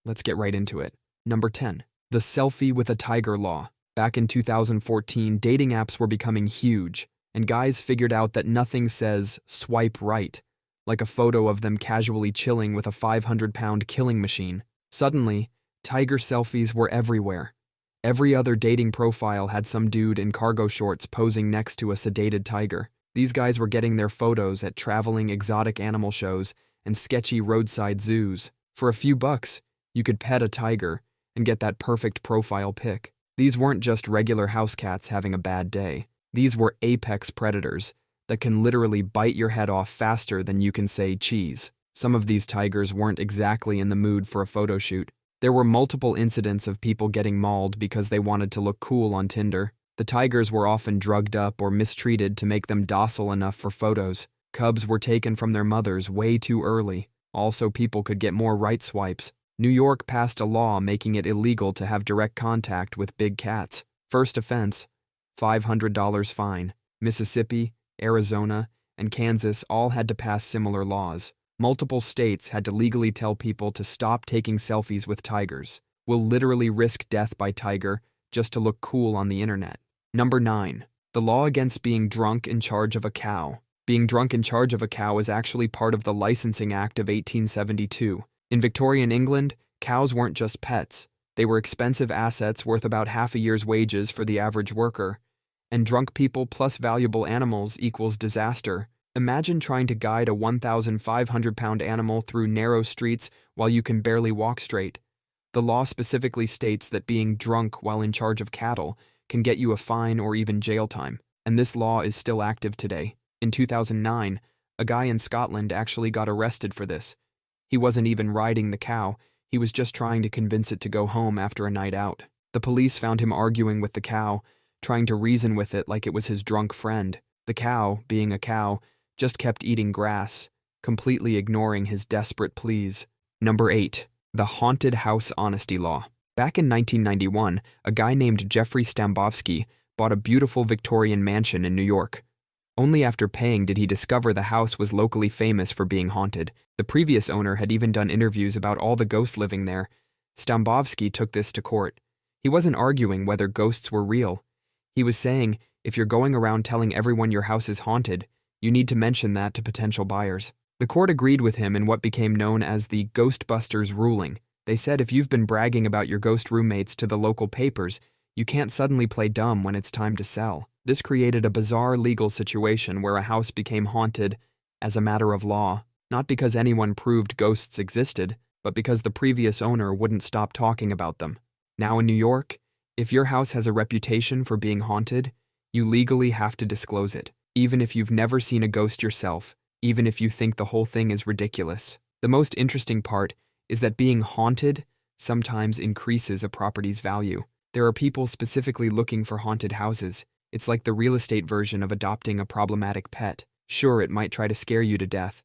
Let's get right into it. Number 10. The selfie with a tiger law. Back in 2014, dating apps were becoming huge, and guys figured out that nothing says swipe right, like a photo of them casually chilling with a 500-pound killing machine. Suddenly, tiger selfies were everywhere. Every other dating profile had some dude in cargo shorts posing next to a sedated tiger. These guys were getting their photos at traveling exotic animal shows and sketchy roadside zoos. For a few bucks, you could pet a tiger and get that perfect profile pic. These weren't just regular house cats having a bad day. These were apex predators that can literally bite your head off faster than you can say cheese. Some of these tigers weren't exactly in the mood for a photo shoot. There were multiple incidents of people getting mauled because they wanted to look cool on Tinder. The tigers were often drugged up or mistreated to make them docile enough for photos. Cubs were taken from their mothers way too early. Also, people could get more right swipes. New York passed a law making it illegal to have direct contact with big cats. First offense, $500 fine. Mississippi, Arizona, and Kansas all had to pass similar laws. Multiple states had to legally tell people to stop taking selfies with tigers. We'll literally risk death by tiger just to look cool on the internet. Number 9. The law against being drunk in charge of a cow. Being drunk in charge of a cow is actually part of the Licensing Act of 1872. In Victorian England, cows weren't just pets. They were expensive assets worth about half a year's wages for the average worker. And drunk people plus valuable animals equals disaster. Imagine trying to guide a 1,500-pound animal through narrow streets while you can barely walk straight. The law specifically states that being drunk while in charge of cattle can get you a fine or even jail time, and this law is still active today. In 2009, a guy in Scotland actually got arrested for this. He wasn't even riding the cow, he was just trying to convince it to go home after a night out. The police found him arguing with the cow, trying to reason with it like it was his drunk friend. The cow, being a cow, just kept eating grass, completely ignoring his desperate pleas. Number 8. The Haunted House Honesty Law. Back in 1991, a guy named Jeffrey Stambovsky bought a beautiful Victorian mansion in New York. Only after paying did he discover the house was locally famous for being haunted. The previous owner had even done interviews about all the ghosts living there. Stambovsky took this to court. He wasn't arguing whether ghosts were real. He was saying, if you're going around telling everyone your house is haunted, you need to mention that to potential buyers. The court agreed with him in what became known as the Ghostbusters ruling. They said if you've been bragging about your ghost roommates to the local papers, you can't suddenly play dumb when it's time to sell. This created a bizarre legal situation where a house became haunted as a matter of law, not because anyone proved ghosts existed, but because the previous owner wouldn't stop talking about them. Now in New York, if your house has a reputation for being haunted, you legally have to disclose it, even if you've never seen a ghost yourself, even if you think the whole thing is ridiculous. The most interesting part is that being haunted sometimes increases a property's value. There are people specifically looking for haunted houses. It's like the real estate version of adopting a problematic pet. Sure, it might try to scare you to death,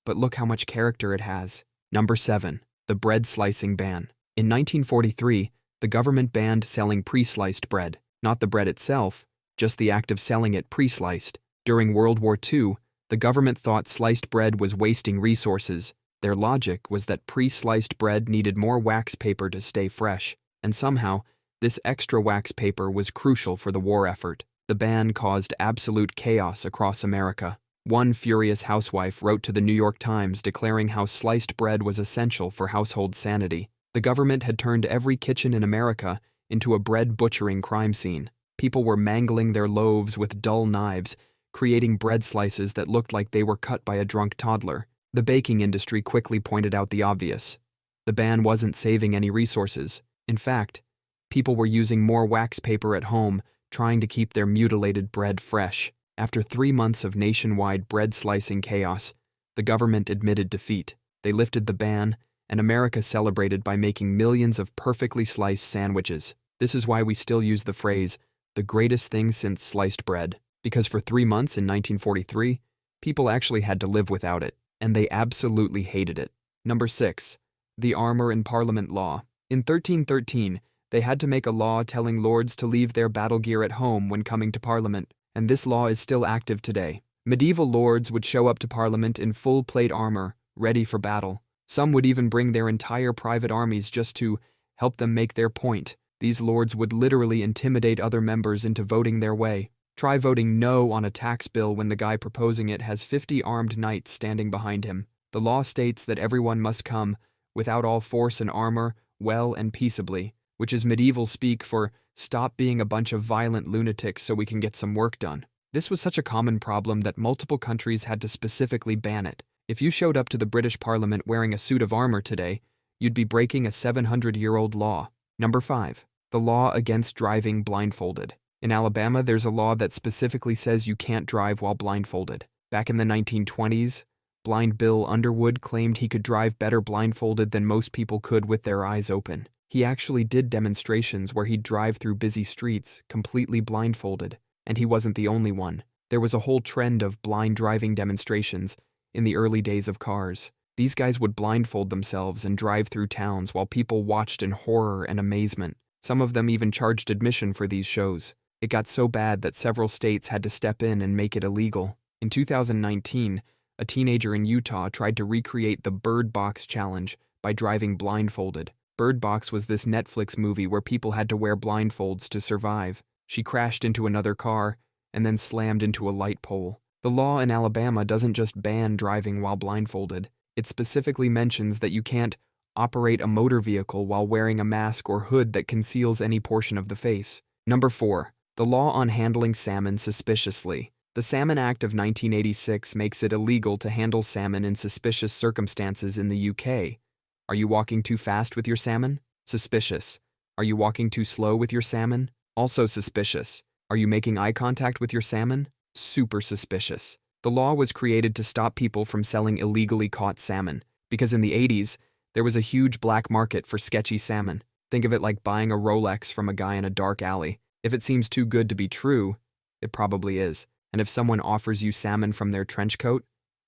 but look how much character it has. Number 7. The bread slicing ban. In 1943, the government banned selling pre-sliced bread. Not the bread itself, just the act of selling it pre-sliced. During World War II, the government thought sliced bread was wasting resources. Their logic was that pre-sliced bread needed more wax paper to stay fresh, and somehow, this extra wax paper was crucial for the war effort. The ban caused absolute chaos across America. One furious housewife wrote to the New York Times declaring how sliced bread was essential for household sanity. The government had turned every kitchen in America into a bread butchering crime scene. People were mangling their loaves with dull knives, creating bread slices that looked like they were cut by a drunk toddler. The baking industry quickly pointed out the obvious. The ban wasn't saving any resources. In fact, people were using more wax paper at home, trying to keep their mutilated bread fresh. After 3 months of nationwide bread slicing chaos, the government admitted defeat. They lifted the ban, and America celebrated by making millions of perfectly sliced sandwiches. This is why we still use the phrase, the greatest thing since sliced bread. Because for 3 months in 1943, people actually had to live without it, and they absolutely hated it. Number 6. The Armor in Parliament Law. In 1313, they had to make a law telling lords to leave their battle gear at home when coming to Parliament, and this law is still active today. Medieval lords would show up to Parliament in full plate armor, ready for battle. Some would even bring their entire private armies just to help them make their point. These lords would literally intimidate other members into voting their way. Try voting no on a tax bill when the guy proposing it has 50 armed knights standing behind him. The law states that everyone must come, without all force and armor, well and peaceably, which is medieval speak for stop being a bunch of violent lunatics so we can get some work done. This was such a common problem that multiple countries had to specifically ban it. If you showed up to the British Parliament wearing a suit of armor today, you'd be breaking a 700-year-old law. Number 5. The law against driving blindfolded. In Alabama, there's a law that specifically says you can't drive while blindfolded. Back in the 1920s, Blind Bill Underwood claimed he could drive better blindfolded than most people could with their eyes open. He actually did demonstrations where he'd drive through busy streets, completely blindfolded, and he wasn't the only one. There was a whole trend of blind driving demonstrations in the early days of cars. These guys would blindfold themselves and drive through towns while people watched in horror and amazement. Some of them even charged admission for these shows. It got so bad that several states had to step in and make it illegal. In 2019, a teenager in Utah tried to recreate the Bird Box challenge by driving blindfolded. Bird Box was this Netflix movie where people had to wear blindfolds to survive. She crashed into another car and then slammed into a light pole. The law in Alabama doesn't just ban driving while blindfolded. It specifically mentions that you can't operate a motor vehicle while wearing a mask or hood that conceals any portion of the face. Number 4. The law on handling salmon suspiciously. The Salmon Act of 1986 makes it illegal to handle salmon in suspicious circumstances in the UK. Are you walking too fast with your salmon? Suspicious. Are you walking too slow with your salmon? Also suspicious. Are you making eye contact with your salmon? Super suspicious. The law was created to stop people from selling illegally caught salmon, because in the 80s, there was a huge black market for sketchy salmon. Think of it like buying a Rolex from a guy in a dark alley. If it seems too good to be true, it probably is. And if someone offers you salmon from their trench coat,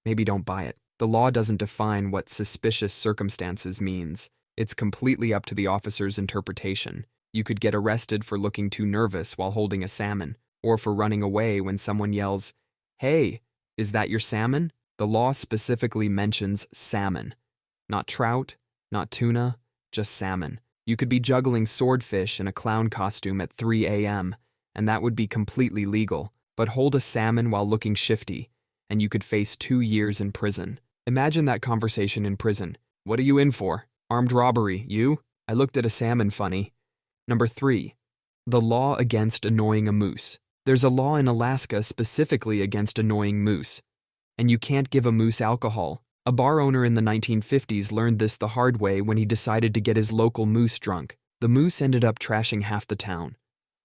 maybe don't buy it. The law doesn't define what suspicious circumstances means. It's completely up to the officer's interpretation. You could get arrested for looking too nervous while holding a salmon, or for running away when someone yells, "Hey, is that your salmon?" The law specifically mentions salmon. Not trout, not tuna, just salmon. You could be juggling swordfish in a clown costume at 3 a.m., and that would be completely legal. But hold a salmon while looking shifty, and you could face 2 years in prison. Imagine that conversation in prison. "What are you in for?" "Armed robbery. You?" "I looked at a salmon funny." Number 3. The law against annoying a moose. There's a law in Alaska specifically against annoying moose. And you can't give a moose alcohol. A bar owner in the 1950s learned this the hard way when he decided to get his local moose drunk. The moose ended up trashing half the town.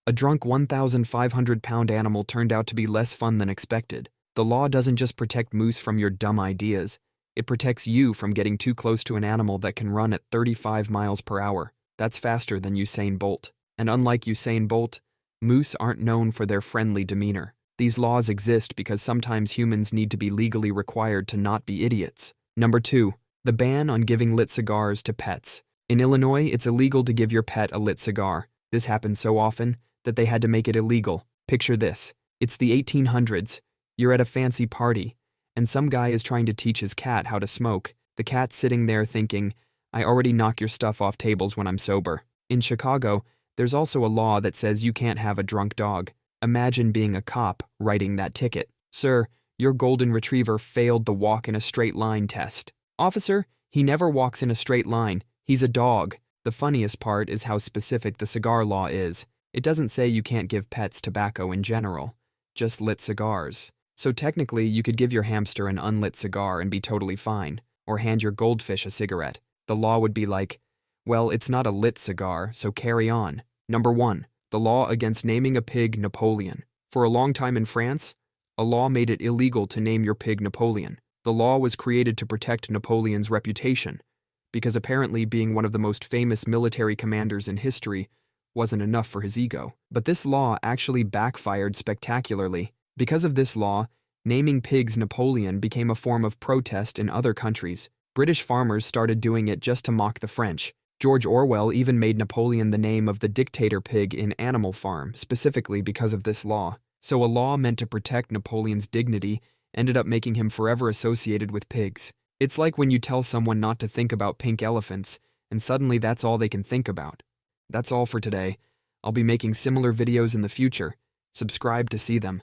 A drunk 1,500-pound animal turned out to be less fun than expected. The law doesn't just protect moose from your dumb ideas. It protects you from getting too close to an animal that can run at 35 miles per hour. That's faster than Usain Bolt. And unlike Usain Bolt, moose aren't known for their friendly demeanor. These laws exist because sometimes humans need to be legally required to not be idiots. Number 2. The ban on giving lit cigars to pets. In Illinois, it's illegal to give your pet a lit cigar. This happens so often that they had to make it illegal. Picture this. It's the 1800s. You're at a fancy party, and some guy is trying to teach his cat how to smoke. The cat's sitting there thinking, "I already knock your stuff off tables when I'm sober." In Chicago, there's also a law that says you can't have a drunk dog. Imagine being a cop writing that ticket. "Sir, your golden retriever failed the walk in a straight line test." "Officer, he never walks in a straight line. He's a dog." The funniest part is how specific the cigar law is. It doesn't say you can't give pets tobacco in general, just lit cigars. So technically, you could give your hamster an unlit cigar and be totally fine, or hand your goldfish a cigarette. The law would be like, well, it's not a lit cigar, so carry on. Number 1. The law against naming a pig Napoleon. For a long time in France, a law made it illegal to name your pig Napoleon. The law was created to protect Napoleon's reputation, because apparently being one of the most famous military commanders in history wasn't enough for his ego. But this law actually backfired spectacularly. Because of this law, naming pigs Napoleon became a form of protest in other countries. British farmers started doing it just to mock the French. George Orwell even made Napoleon the name of the dictator pig in Animal Farm, specifically because of this law. So a law meant to protect Napoleon's dignity ended up making him forever associated with pigs. It's like when you tell someone not to think about pink elephants, and suddenly that's all they can think about. That's all for today. I'll be making similar videos in the future. Subscribe to see them.